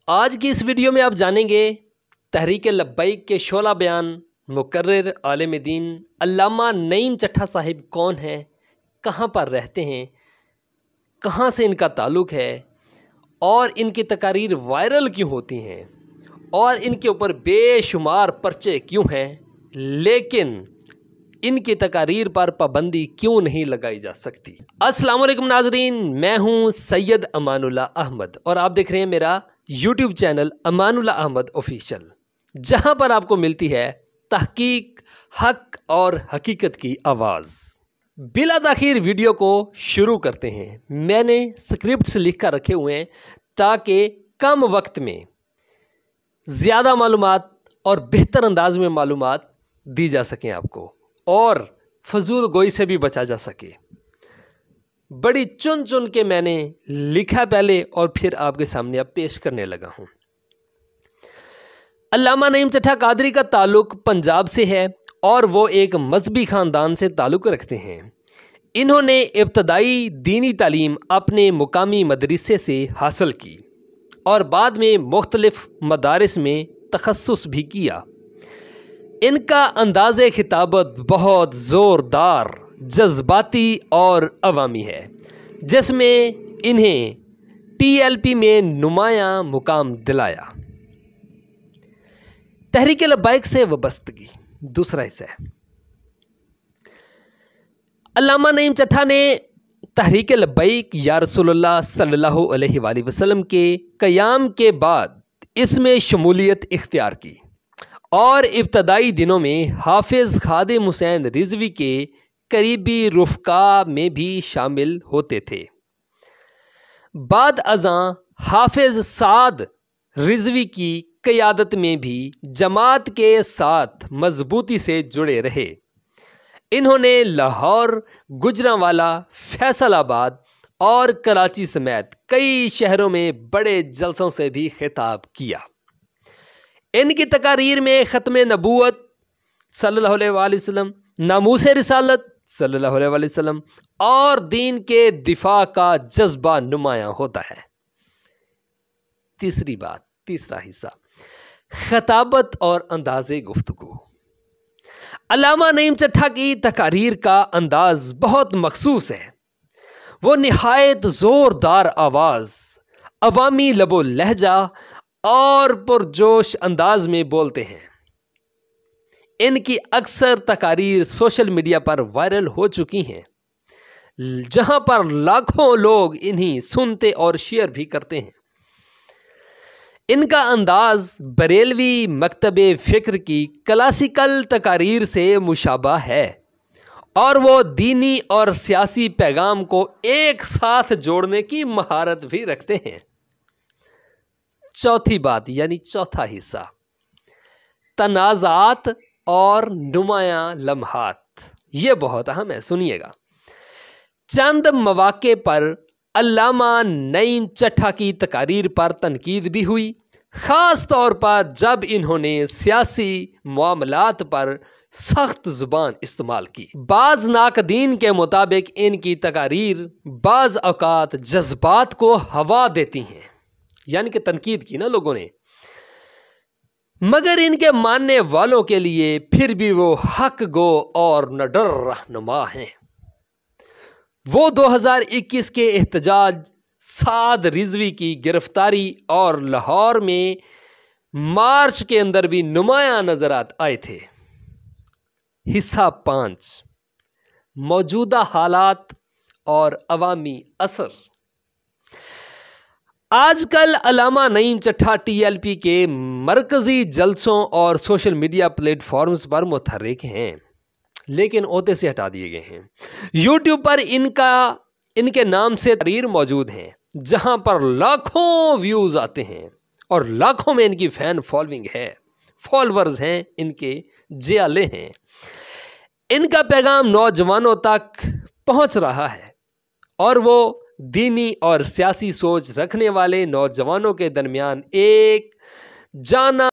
آج کی اس ویڈیو میں آپ جانیں گے تحریک لبیک کے شعلہ بیان مقرر عالم دین علامہ نعیم چٹھا صاحب کون ہیں، کہاں پر رہتے ہیں، کہاں سے ان کا تعلق ہے اور ان کی تقاریر وائرل کیوں ہوتی ہیں اور ان کے اوپر بے شمار پرچے کیوں ہیں، لیکن ان کی تقاریر پر پابندی کیوں نہیں لگائی جا سکتی۔ السلام علیکم ناظرین، میں ہوں سید امان اللہ احمد اور آپ دیکھ رہے ہیں میرا YouTube channel Aman Ullah Ahmad official, جہاں پر آپ کو ملتی ہے تحقیق، حق اور حقیقت کی آواز۔ بلا تاخیر ویڈیو کو شروع کرتے ہیں۔ میں نے سکرپٹس لکھ کر رکھے ہوئے ہیں تاکہ کم وقت میں زیادہ معلومات اور بہتر انداز میں معلومات دی جا سکیں آپ کو، اور فضول گوئی سے بھی بچا جا سکے۔ بڑی چن چن کے میں نے لکھا پہلے اور پھر آپ کے سامنے اب پیش کرنے لگا ہوں۔ علامہ نعیم چٹھا قادری کا تعلق پنجاب سے ہے اور وہ ایک مذہبی خاندان سے تعلق رکھتے ہیں۔ انہوں نے ابتدائی دینی تعلیم اپنے مقامی مدرسے سے حاصل کی اور بعد میں مختلف مدارس میں تخصص بھی کیا۔ ان کا انداز خطابت بہت زوردار، جذباتی اور عوامی ہے، جس میں انہیں TLP میں نمایاں مقام دلایا۔ تحریک لبیک سے وابستگی دوسرا حصہ ہے۔ علامہ نعیم چٹھا نے تحریک لبیک یا رسول اللہ صلی اللہ علیہ وآلہ وسلم کے قیام کے بعد اس میں شمولیت اختیار کی اور ابتدائی دنوں میں حافظ خادم حسین رضوی کے قریبی رفقا میں بھی شامل ہوتے تھے۔ بعد ازاں حافظ سعد رضوی کی قیادت میں بھی جماعت کے ساتھ مضبوطی سے جڑے رہے۔ انہوں نے لاہور، گوجرانوالا، فیصل آباد اور کراچی سمیت کئی شہروں میں بڑے جلسوں سے بھی خطاب کیا۔ ان کی تقاریر میں ختم نبوت صلی اللہ علیہ وآلہ وسلم، ناموس رسالت صلی اللہ علیہ وآلہ وسلم اور دین کے دفاع کا جذبہ نمایاں ہوتا ہے۔ تیسرا حصہ، خطابت اور انداز گفتگو۔ علامہ نعیم چٹھا کی تقاریر کا انداز بہت مخصوص ہے۔ وہ نہایت زوردار آواز، عوامی لب و لہجہ اور پرجوش انداز میں بولتے ہیں۔ ان کی اکثر تقاریر سوشل میڈیا پر وائرل ہو چکی ہیں، جہاں پر لاکھوں لوگ انہیں سنتے اور شیئر بھی کرتے ہیں۔ ان کا انداز بریلوی مکتب فکر کی کلاسیکل تقاریر سے مشابہ ہے اور وہ دینی اور سیاسی پیغام کو ایک ساتھ جوڑنے کی مہارت بھی رکھتے ہیں۔ چوتھی بات یعنی چوتھا حصہ، تنازعات اور نمایاں لمحات۔ یہ بہت اہم ہے، سنیے گا۔ چند مواقع پر علامہ نعیم چٹھا کی تقاریر پر تنقید بھی ہوئی، خاص طور پر جب انہوں نے سیاسی معاملات پر سخت زبان استعمال کی۔ بعض ناقدین کے مطابق ان کی تقاریر بعض اوقات جذبات کو ہوا دیتی ہیں، یعنی کہ تنقید کی نا لوگوں نے، مگر ان کے ماننے والوں کے لیے پھر بھی وہ حق گو اور نڈر رہنما ہیں۔ وہ 2021 کے احتجاج، سعد رضوی کی گرفتاری اور لاہور میں مارچ کے اندر بھی نمایاں نظر آئے تھے۔ حصہ 5، موجودہ حالات اور عوامی اثر۔ آج کل علامہ نعیم چٹھا TLP کے مرکزی جلسوں اور سوشل میڈیا پلیٹ فارمز پر متحرک ہیں، لیکن عہدے سے ہٹا دیے گئے ہیں۔ یوٹیوب پر ان کے نام سے تقاریر موجود ہیں، جہاں پر لاکھوں ویوز آتے ہیں اور لاکھوں میں ان کی فین فالوئنگ ہے، فالورز ہیں، ان کے جیالے ہیں۔ ان کا پیغام نوجوانوں تک پہنچ رہا ہے اور وہ دینی اور سیاسی سوچ رکھنے والے نوجوانوں کے درمیان ایک جانا